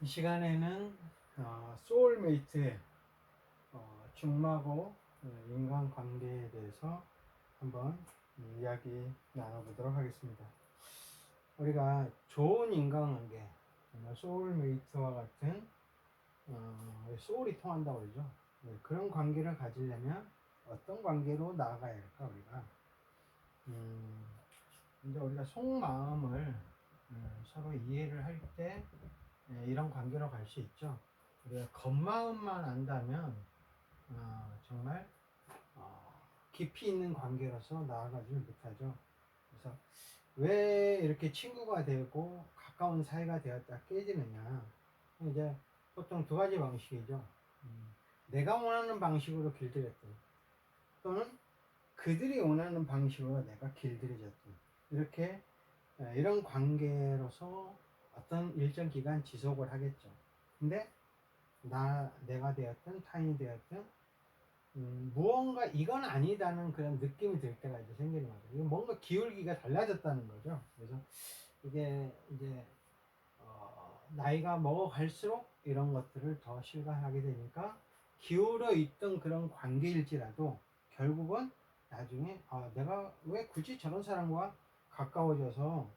이 시간에는 소울메이트의 중마고 인간관계에 대해서 한번 이야기 나눠보도록 하겠습니다. 우리가 좋은 인간관계, 소울메이트와 같은 소울이 통한다고 그러죠. 그런 관계를 가지려면 어떤 관계로 나아가야 할까 우리가? 이제 우리가 속마음을 서로 이해를 할 때 이런 관계로 갈 수 있죠. 우리가 겉마음만 안다면 정말 깊이 있는 관계로서 나아가지 못하죠. 그래서 왜 이렇게 친구가 되고 가까운 사이가 되었다 깨지느냐? 이제 보통 두 가지 방식이죠. 내가 원하는 방식으로 길들였든, 또는 그들이 원하는 방식으로 내가 길들여졌든, 이렇게 이런 관계로서 어떤 일정 기간 지속을 하겠죠. 근데 내가 되었든 타인이 되었든 무언가 이건 아니다는 그런 느낌이 들 때가 이제 생기는 거죠. 이거 뭔가 기울기가 달라졌다는 거죠. 그래서 이게 이제 나이가 먹어갈수록 이런 것들을 더 실감하게 되니까 기울어 있던 그런 관계일지라도 결국은 나중에 내가 왜 굳이 저런 사람과 가까워져서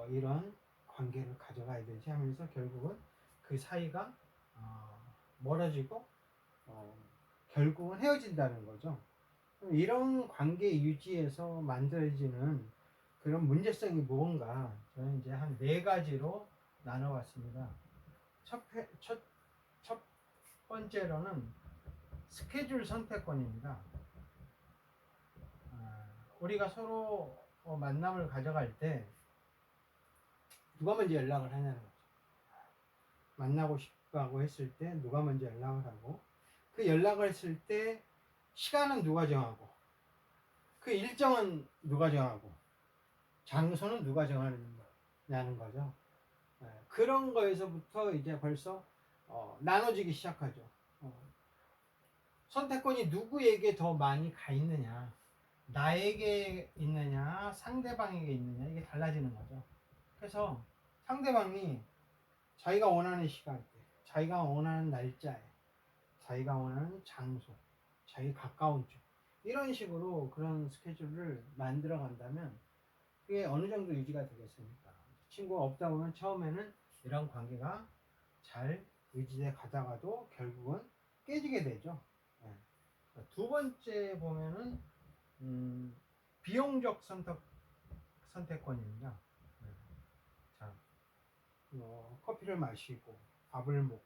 이런 관계를 가져가야 되지 하면서 결국은 그 사이가 멀어지고 결국은 헤어진다는 거죠. 이런 관계 유지에서 만들어지는 그런 문제성이 무언가 저는 이제 한 4가지로 나눠봤습니다. 첫 번째로는 스케줄 선택권입니다. 우리가 서로 만남을 가져갈 때 누가 먼저 연락을 하냐는 거죠. 만나고 싶다고 했을 때 누가 먼저 연락을 하고, 그 연락을 했을 때 시간은 누가 정하고, 그 일정은 누가 정하고, 장소는 누가 정하느냐는 거죠. 그런 거에서부터 이제 벌써 나눠지기 시작하죠. 선택권이 누구에게 더 많이 가 있느냐, 나에게 있느냐 상대방에게 있느냐, 이게 달라지는 거죠. 그래서 상대방이 자기가 원하는 시간대, 자기가 원하는 날짜에, 자기가 원하는 장소, 자기 가까운 쪽, 이런 식으로 그런 스케줄을 만들어 간다면 그게 어느 정도 유지가 되겠습니까? 친구가 없다 보면 처음에는 이런 관계가 잘 유지돼 가다가도 결국은 깨지게 되죠. 네. 두 번째 보면은 비용적 선택권입니다. 네. 자, 커피를 마시고 밥을 먹고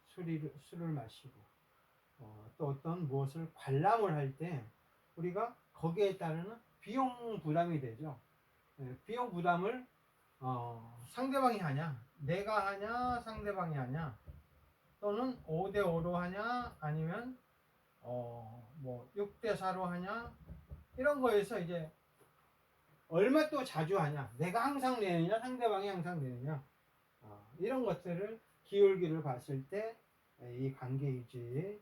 술을 마시고 또 어떤 무엇을 관람을 할 때 우리가 거기에 따르는 비용 부담이 되죠. 비용 부담을 상대방이 하냐, 내가 하냐, 상대방이 하냐, 또는 5대5로 하냐, 아니면 뭐 6대4로 하냐, 이런 거에서 이제 얼마 또 자주 하냐, 내가 항상 내느냐, 상대방이 항상 내느냐, 이런 것들을 기울기를 봤을 때 이 관계 유지에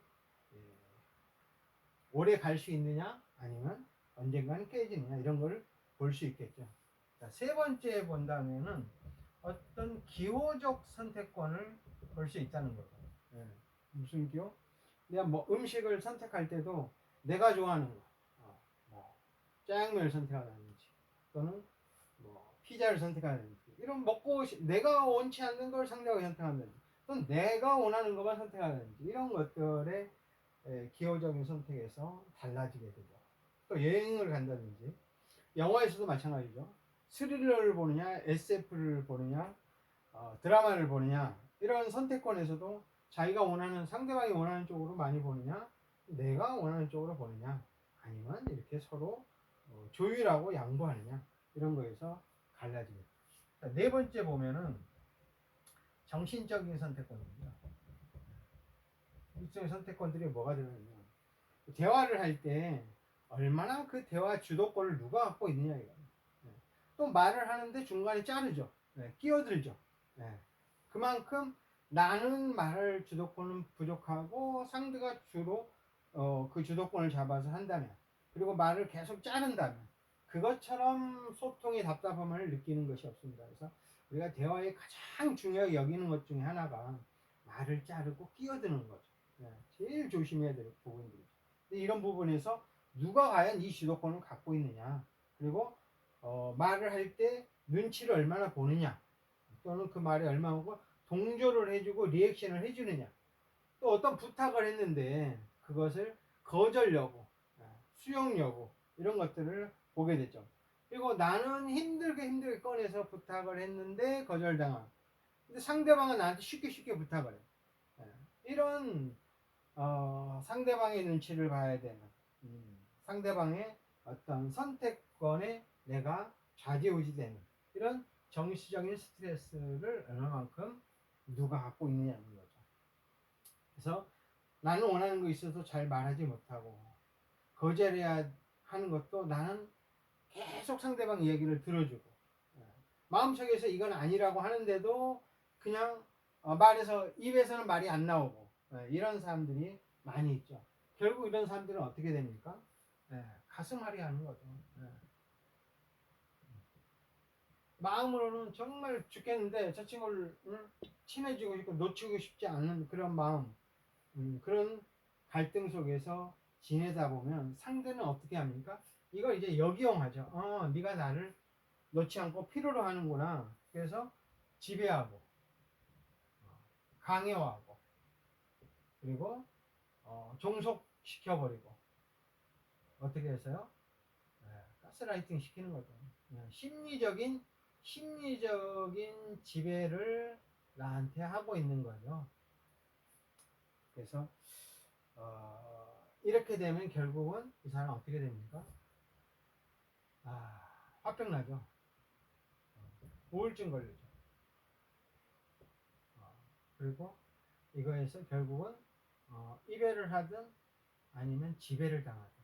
오래 갈 수 있느냐, 아니면 언젠가는 깨지느냐, 이런 걸 볼 수 있겠죠. 자, 세 번째 본다면은 어떤 기호적 선택권을 볼 수 있다는 거죠. 무슨 기호? 내가 뭐 음식을 선택할 때도 내가 좋아하는 거, 뭐 짜장면을 선택하든지, 또는 뭐 피자를 선택하든지, 이런 내가 원치 않는 걸 상대방이 선택하든지, 또는 내가 원하는 것만 선택하든지, 이런 것들의 기호적인 선택에서 달라지게 되죠. 또 여행을 간다든지, 영화에서도 마찬가지죠. 스릴러를 보느냐, SF를 보느냐, 드라마를 보느냐, 이런 선택권에서도 자기가 원하는, 상대방이 원하는 쪽으로 많이 보느냐, 내가 원하는 쪽으로 보느냐, 아니면 이렇게 서로 조율하고 양보하느냐, 이런 거에서 갈라지겠죠. 네 번째 보면은 정신적인 선택권입니다. 일종의 선택권들이 뭐가 되느냐, 대화를 할 때 얼마나 그 대화 주도권을 누가 갖고 있느냐, 이거. 또 말을 하는데 중간에 자르죠. 끼어들죠. 그만큼 나는 말할 주도권은 부족하고 상대가 주로 그 주도권을 잡아서 한다면, 그리고 말을 계속 자른다면, 그것처럼 소통의 답답함을 느끼는 것이 없습니다. 그래서 우리가 대화에 가장 중요하게 여기는 것 중에 하나가 말을 자르고 끼어드는 거죠. 네, 제일 조심해야 될 부분들이죠. 근데 이런 부분에서 누가 과연 이 주도권을 갖고 있느냐, 그리고 말을 할 때 눈치를 얼마나 보느냐, 또는 그 말에 얼마나 동조를 해주고 리액션을 해주느냐, 또 어떤 부탁을 했는데 그것을 거절 여부, 수용 여부, 이런 것들을 보게 되죠. 그리고 나는 힘들게 꺼내서 부탁을 했는데 거절당한. 근데 상대방은 나한테 쉽게 부탁을 해. 이런 상대방의 눈치를 봐야 되는, 상대방의 어떤 선택권에 내가 좌지우지되는 이런 정치적인 스트레스를 얼마만큼 누가 갖고 있느냐는 거죠. 그래서 나는 원하는 거 있어도 잘 말하지 못하고 거절해야 하는 것도 나는 계속 상대방 이야기를 들어주고, 마음속에서 이건 아니라고 하는데도 그냥 말에서 입에서는 말이 안 나오고, 이런 사람들이 많이 있죠. 결국 이런 사람들은 어떻게 됩니까? 가슴앓이 하는 거죠. 마음으로는 정말 죽겠는데 저 친구를 친해지고 싶고 놓치고 싶지 않은 그런 마음, 그런 갈등 속에서 지내다 보면 상대는 어떻게 합니까? 이걸 이제 역이용하죠. 네가 나를 놓지 않고 필요로 하는구나. 그래서 지배하고, 강요하고, 그리고 종속시켜버리고, 어떻게 해서요? 가스라이팅 시키는 거죠. 심리적인 지배를 나한테 하고 있는 거죠. 그래서 이렇게 되면 결국은 이 사람 어떻게 됩니까? 화병 나죠. 우울증 걸리죠. 그리고 이거에서 결국은 이별을 하든 아니면 지배를 당하든,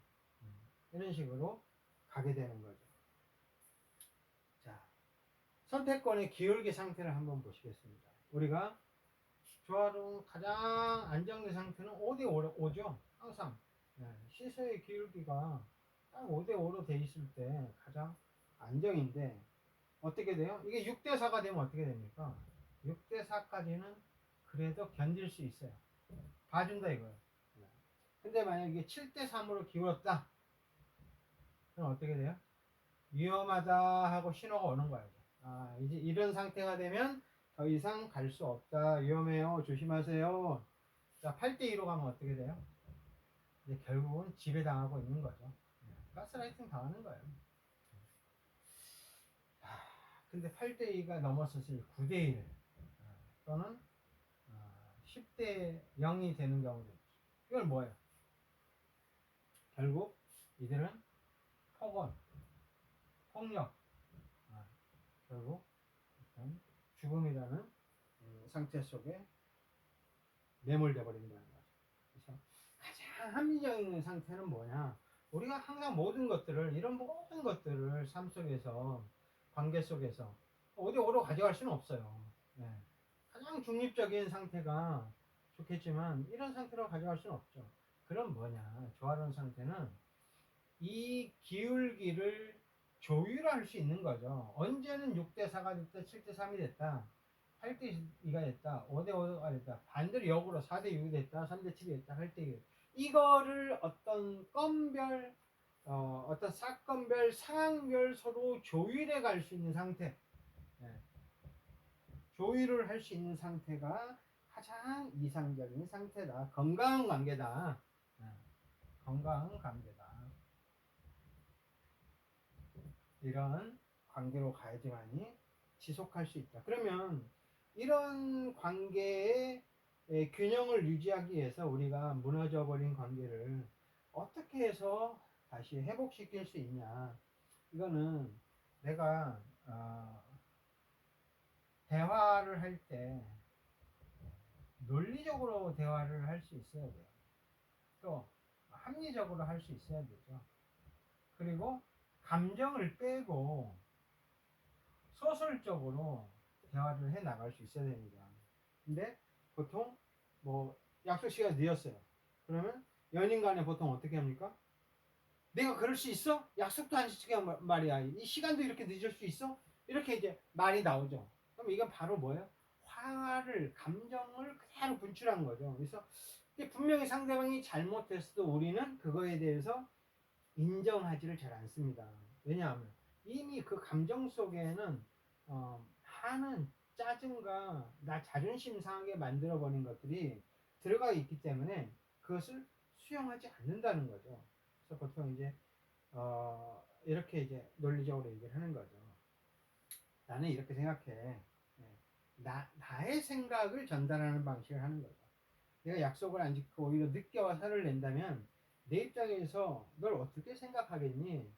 이런 식으로 가게 되는 거죠. 자, 선택권의 기울기 상태를 한번 보시겠습니다. 우리가 조화로운 가장 안정된 상태는 5대5죠. 항상 시세의 기울기가 딱 5대5로 돼 있을 때 가장 안정인데, 어떻게 돼요? 이게 6대4가 되면 어떻게 됩니까? 6대4까지는 그래도 견딜 수 있어요. 봐준다 이거예요. 근데 만약에 7대3으로 기울었다, 그럼 어떻게 돼요? 위험하다 하고 신호가 오는 거예요. 이제 이런 상태가 되면 더 이상 갈 수 없다. 위험해요. 조심하세요. 자, 8대2로 가면 어떻게 돼요? 이제 결국은 지배당하고 있는 거죠. 가스라이팅 당하는 거예요. 근데 8대2가 넘었을 9대1 또는 10대 0이 되는 경우도 있죠. 이건 뭐예요? 결국 이들은 폭언, 폭력, 결국 죽음이라는 상태 속에 매몰돼 버린다는 거죠. 그래서 가장 합리적인 상태는 뭐냐? 우리가 항상 이런 모든 것들을 삶 속에서, 관계 속에서 어디 오로 가져갈 수는 없어요. 가장 중립적인 상태가 좋겠지만 이런 상태로 가져갈 수는 없죠. 그럼 뭐냐? 조화로운 상태는 이 기울기를 조율할 수 있는 거죠. 언제는 6대4가 됐다, 7대3이 됐다, 8대2가 됐다, 5대5가 됐다, 반대로 역으로 4대6이 됐다, 3대7이 됐다, 8대2. 이거를 어떤 건별, 어떤 사건별, 상황별 서로 조율해 갈 수 있는 상태, 조율을 할 수 있는 상태가 가장 이상적인 상태다. 건강한 관계다. 건강한 관계다. 이런 관계로 가야지만이 지속할 수 있다. 그러면 이런 관계의 균형을 유지하기 위해서 우리가 무너져 버린 관계를 어떻게 해서 다시 회복시킬 수 있냐? 이거는 내가 대화를 할 때 논리적으로 대화를 할 수 있어야 돼요. 또 합리적으로 할 수 있어야 되죠. 그리고 감정을 빼고 소설적으로 대화를 해 나갈 수 있어야 됩니다. 근데 보통 뭐 약속 시간이 늦었어요. 그러면 연인 간에 보통 어떻게 합니까? 내가 그럴 수 있어? 약속도 안 지키고 말이야. 이 시간도 이렇게 늦을 수 있어? 이렇게 이제 말이 나오죠. 그럼 이건 바로 뭐예요? 화를, 감정을 그대로 분출한 거죠. 그래서 분명히 상대방이 잘못했어도 우리는 그거에 대해서 인정하지를 잘 않습니다. 왜냐하면 이미 그 감정 속에는 많은 짜증과 나 자존심 상하게 만들어버린 것들이 들어가 있기 때문에 그것을 수용하지 않는다는 거죠. 그래서 보통 이제 이렇게 이제 논리적으로 얘기를 하는 거죠. 나는 이렇게 생각해. 네. 나의 생각을 전달하는 방식을 하는 거죠. 내가 약속을 안 지키고 오히려 늦게 와 화를 낸다면 내 입장에서 널 어떻게 생각하겠니?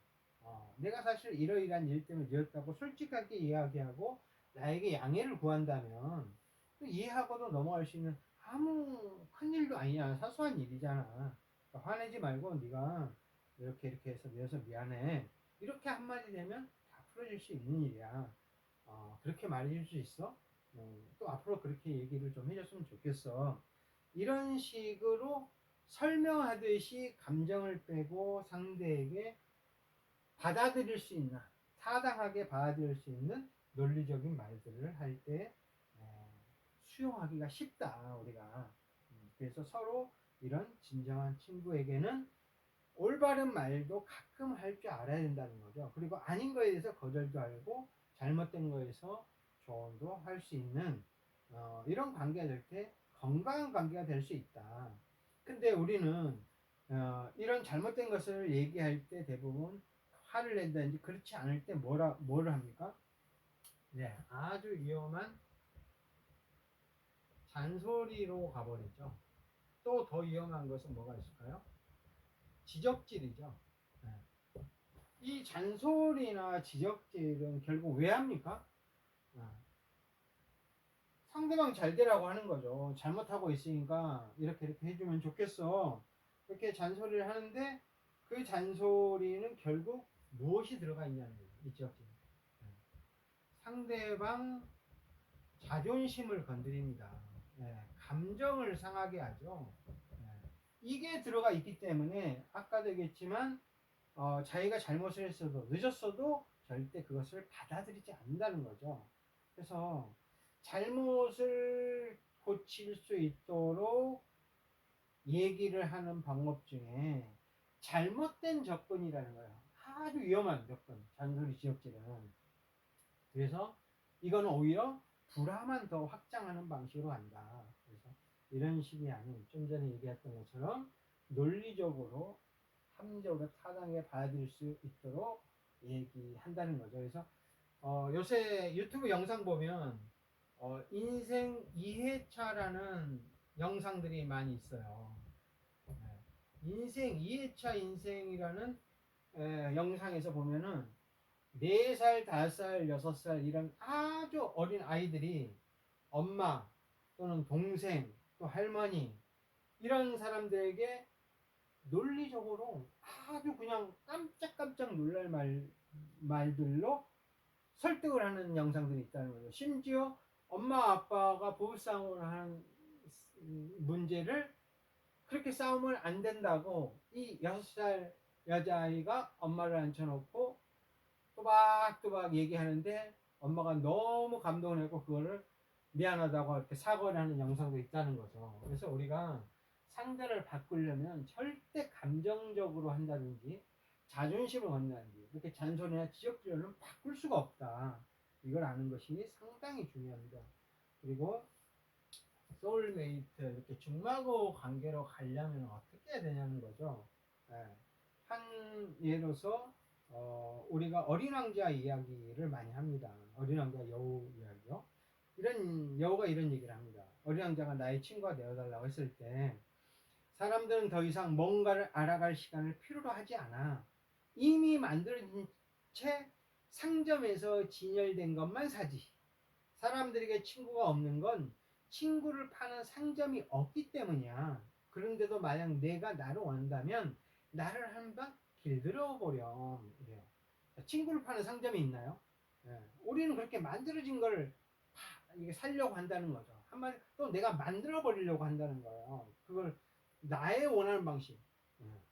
내가 사실 이러이러한 일 때문에 늦었다고 솔직하게 이야기하고 나에게 양해를 구한다면 이해하고도 넘어갈 수 있는 아무 큰 일도 아니야. 사소한 일이잖아. 그러니까 화내지 말고 네가 이렇게 이렇게 해서 내서 미안해. 이렇게 한마디 되면 다 풀어질 수 있는 일이야. 그렇게 말해줄 수 있어? 또 앞으로 그렇게 얘기를 좀 해줬으면 좋겠어. 이런 식으로 설명하듯이 감정을 빼고 상대에게 받아들일 수 있는, 타당하게 받아들일 수 있는 논리적인 말들을 할 때 수용하기가 쉽다, 우리가. 그래서 서로 이런 진정한 친구에게는 올바른 말도 가끔 할 줄 알아야 된다는 거죠. 그리고 아닌 거에 대해서 거절도 알고 잘못된 거에서 조언도 할 수 있는 이런 관계가 될 때 건강한 관계가 될 수 있다. 근데 우리는 이런 잘못된 것을 얘기할 때 대부분 화를 낸다든지 그렇지 않을 때 뭐를 합니까? 네, 아주 위험한 잔소리로 가버리죠. 또 더 위험한 것은 뭐가 있을까요? 지적질이죠. 네. 이 잔소리나 지적질은 결국 왜 합니까? 상대방 잘 되라고 하는 거죠. 잘못하고 있으니까 이렇게 이렇게 해주면 좋겠어. 이렇게 잔소리를 하는데 그 잔소리는 결국 무엇이 들어가 있냐는 거예요. 이 지적질. 상대방 자존심을 건드립니다. 감정을 상하게 하죠. 이게 들어가 있기 때문에 아까도 얘기했지만 자기가 잘못을 했어도 늦었어도 절대 그것을 받아들이지 않는다는 거죠. 그래서 잘못을 고칠 수 있도록 얘기를 하는 방법 중에 잘못된 접근이라는 거예요. 아주 위험한 접근, 잔소리 지역질은. 그래서 이거는 오히려 불화만 더 확장하는 방식으로 간다. 그래서 이런 식이 아닌 좀 전에 얘기했던 것처럼 논리적으로 합리적으로 타당하게 받아들일 수 있도록 얘기한다는 거죠. 그래서 요새 유튜브 영상 보면 인생 2회차라는 영상들이 많이 있어요. 인생 2회차 인생이라는 영상에서 보면은 4살, 5살, 6살 이런 아주 어린 아이들이 엄마 또는 동생 또 할머니 이런 사람들에게 논리적으로 아주 그냥 깜짝깜짝 놀랄 말들로 설득을 하는 영상들이 있다는 거죠. 심지어 엄마 아빠가 부부싸움을 하는 문제를 그렇게 싸우면 안 된다고 이 6살 여자아이가 엄마를 앉혀놓고 또박또박 얘기하는데 엄마가 너무 감동을 했고 그거를 미안하다고 이렇게 사과를 하는 영상도 있다는 거죠. 그래서 우리가 상대를 바꾸려면 절대 감정적으로 한다든지 자존심을 건다든지 이렇게 잔소리나 지적질로는 바꿀 수가 없다. 이걸 아는 것이 상당히 중요합니다. 그리고 소울메이트 이렇게 중마고 관계로 가려면 어떻게 해야 되냐는 거죠. 예. 한 예로서 우리가 어린 왕자 이야기를 많이 합니다. 어린 왕자 여우 이야기요. 이런 여우가 이런 얘기를 합니다. 어린 왕자가 나의 친구가 되어달라고 했을 때 사람들은 더 이상 뭔가를 알아갈 시간을 필요로 하지 않아. 이미 만들어진 채 상점에서 진열된 것만 사지. 사람들에게 친구가 없는 건 친구를 파는 상점이 없기 때문이야. 그런데도 만약 내가 나를 원한다면 나를 한 번 길들여 보렴. 이래요. 친구를 파는 상점이 있나요? 우리는 그렇게 만들어진 걸 이게 살려고 한다는 거죠. 한마디 또 내가 만들어 버리려고 한다는 거예요. 그걸 나의 원하는 방식.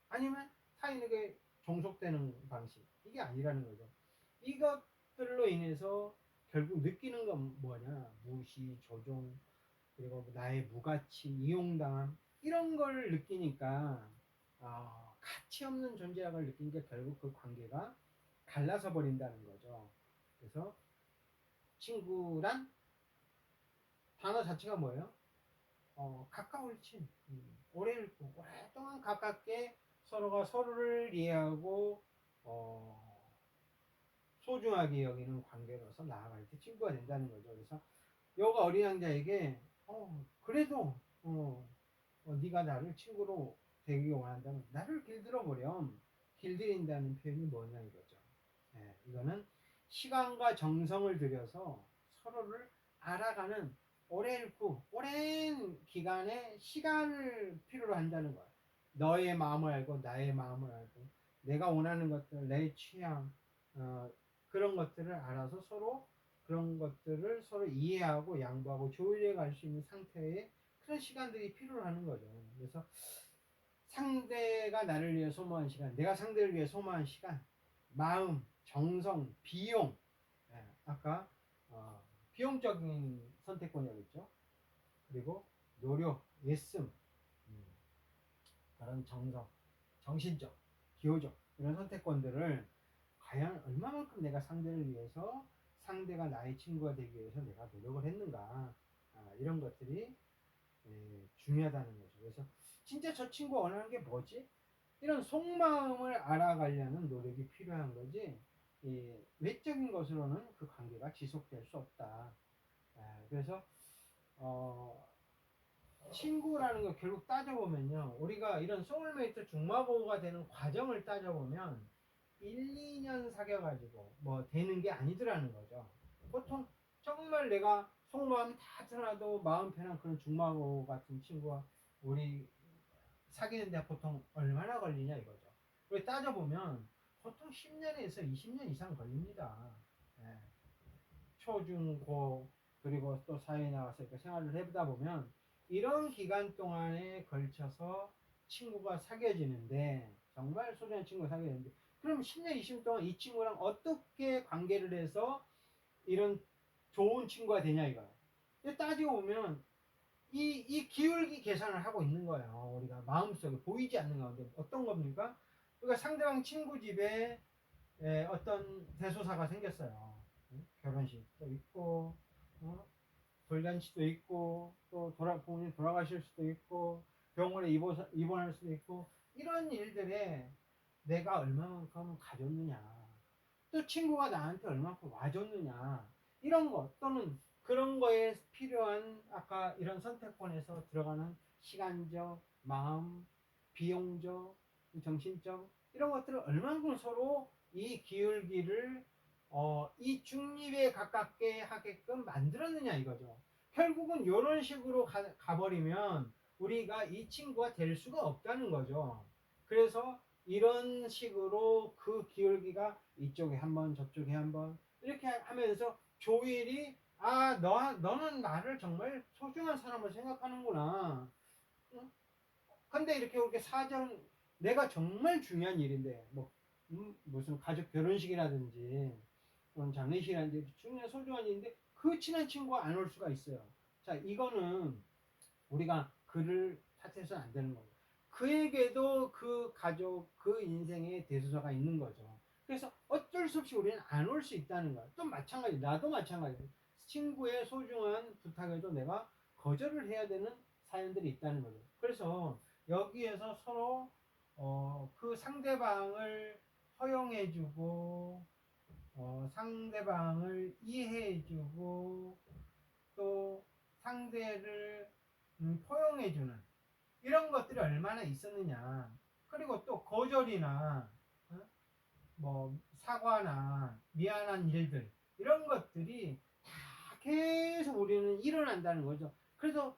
아니면 타인에게 종속되는 방식, 이게 아니라는 거죠. 이것들로 인해서 결국 느끼는 건 뭐냐, 무시, 조종, 그리고 나의 무가치, 이용당함, 이런 걸 느끼니까 가치 없는 존재감을 느끼니까 결국 그 관계가 갈라서 버린다는 거죠. 그래서 친구란 단어 자체가 뭐예요? 가까울 친, 오래 읽고 오랫동안 가깝게 서로가 서로를 이해하고 소중하게 여기는 관계로서 나아갈 때 친구가 된다는 거죠. 그래서 여가 어린 양자에게 그래도 네가 나를 친구로 되기 원한다면 나를 길들여 보렴. 길들인다는 표현이 뭐냐 이거죠. 예, 이거는 시간과 정성을 들여서 서로를 알아가는 오랜 기간의 시간을 필요로 한다는 거예요. 너의 마음을 알고 나의 마음을 알고 내가 원하는 것들, 내 취향, 그런 것들을 알아서 서로 그런 것들을 서로 이해하고 양보하고 조율해 갈 수 있는 상태의 그런 시간들이 필요하는 거죠. 그래서 상대가 나를 위해 소모한 시간, 내가 상대를 위해 소모한 시간, 마음, 정성, 비용, 예, 아까 비용적인 선택권이었죠. 그리고 노력, 애씀, 음, 그런 정성, 정신적, 기호적 이런 선택권들을 과연 얼마만큼 내가 상대를 위해서 상대가 나의 친구가 되기 위해서 내가 노력을 했는가, 이런 것들이 중요하다는 거죠. 그래서 진짜 저 친구 원하는 게 뭐지? 이런 속마음을 알아가려는 노력이 필요한 거지, 외적인 것으로는 그 관계가 지속될 수 없다. 그래서 어, 친구라는 거 결국 따져보면요, 우리가 이런 소울메이트 중마고가 되는 과정을 따져보면 1, 2년 사귀어가지고 뭐 되는 게 아니더라는 거죠. 보통 정말 내가 속마음 다 드러나도 마음 편한 그런 중마고 같은 친구와 우리 사귀는데 보통 얼마나 걸리냐 이거죠. 그리고 따져보면 보통 10년에서 20년 이상 걸립니다. 예. 초, 중, 고, 그리고 또 사회에 나와서 이렇게 생활을 해보다 보면 이런 기간 동안에 걸쳐서 친구가 사귀어지는데, 정말 소중한 친구가 사귀어지는데, 그럼 10년, 20년 동안 이 친구랑 어떻게 관계를 해서 이런 좋은 친구가 되냐 이거예요. 따지고 보면 이 기울기 계산을 하고 있는 거예요. 우리가 마음속에 보이지 않는 가운데 어떤 겁니까? 그러니까 상대방 친구 집에 어떤 대소사가 생겼어요. 결혼식도 있고, 돌잔치도 있고, 또 부모님 돌아가실 수도 있고, 병원에 입원할 수도 있고, 이런 일들에 내가 얼마만큼 가졌느냐, 또 친구가 나한테 얼마만큼 와줬느냐, 이런 것 또는 그런 거에 필요한 아까 이런 선택권에서 들어가는 시간적, 마음, 비용적, 정신적 이런 것들을 얼마만큼 서로 이 기울기를 이 중립에 가깝게 하게끔 만들었느냐 이거죠. 결국은 이런 식으로 가버리면 우리가 이 친구가 될 수가 없다는 거죠. 그래서 이런 식으로 그 기울기가 이쪽에 한번 저쪽에 한번 이렇게 하면서 조일이 너는 나를 정말 소중한 사람으로 생각하는구나. 응? 근데 이렇게 사정, 내가 정말 중요한 일인데 뭐 무슨 가족 결혼식이라든지 또는 장례식이라든지 중요한 소중한 일인데 그 친한 친구가 안 올 수가 있어요. 자, 이거는 우리가 그를 탓해서는 안 되는 거예요. 그에게도 그 가족, 그 인생의 대소사가 있는 거죠. 그래서 어쩔 수 없이 우리는 안 올 수 있다는 거야. 또 마찬가지, 나도 마찬가지. 친구의 소중한 부탁에도 내가 거절을 해야 되는 사연들이 있다는 거죠. 그래서 여기에서 서로 그 상대방을 허용해주고, 상대방을 이해해주고, 또 상대를 포용해주는 이런 것들이 얼마나 있었느냐. 그리고 또 거절이나 뭐 사과나 미안한 일들 이런 것들이 다 계속 우리는 일어난다는 거죠. 그래서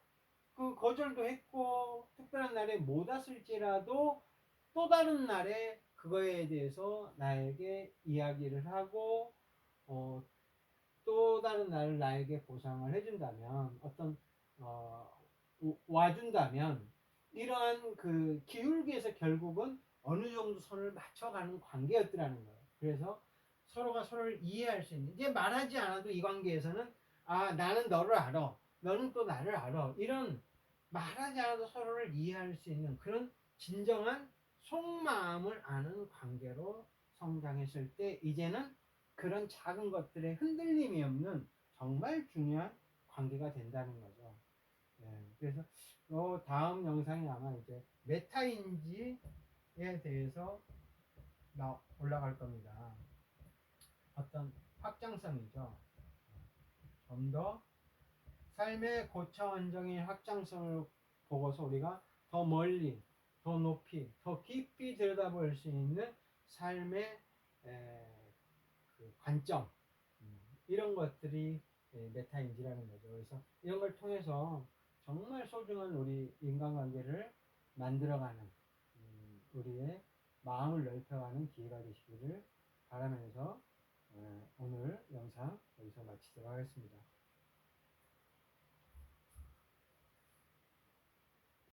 그 거절도 했고 특별한 날에 못 왔을지라도 또 다른 날에 그거에 대해서 나에게 이야기를 하고 어, 또 다른 날을 나에게 보상을 해준다면, 어떤 와준다면, 이러한 그 기울기에서 결국은 어느 정도 선을 맞춰가는 관계였더라는 거예요. 그래서 서로가 서로를 이해할 수 있는, 이제 말하지 않아도 이 관계에서는 아 나는 너를 알아, 너는 또 나를 알아, 이런 말하지 않아도 서로를 이해할 수 있는 그런 진정한 속마음을 아는 관계로 성장했을 때 이제는 그런 작은 것들에 흔들림이 없는 정말 중요한 관계가 된다는 거죠. 그래서 다음 영상이 아마 이제 메타인지에 대해서 올라갈 겁니다. 어떤 확장성이죠. 좀 더 삶의 고차원적인 확장성을 보고서 우리가 더 멀리, 더 높이, 더 깊이 들여다볼 수 있는 삶의 그 관점, 이런 것들이 메타인지라는 거죠. 그래서 이런 걸 통해서 정말 소중한 우리 인간관계를 만들어가는, 우리의 마음을 넓혀가는 기회가 되시기를 바라면서 오늘 영상 여기서 마치도록 하겠습니다.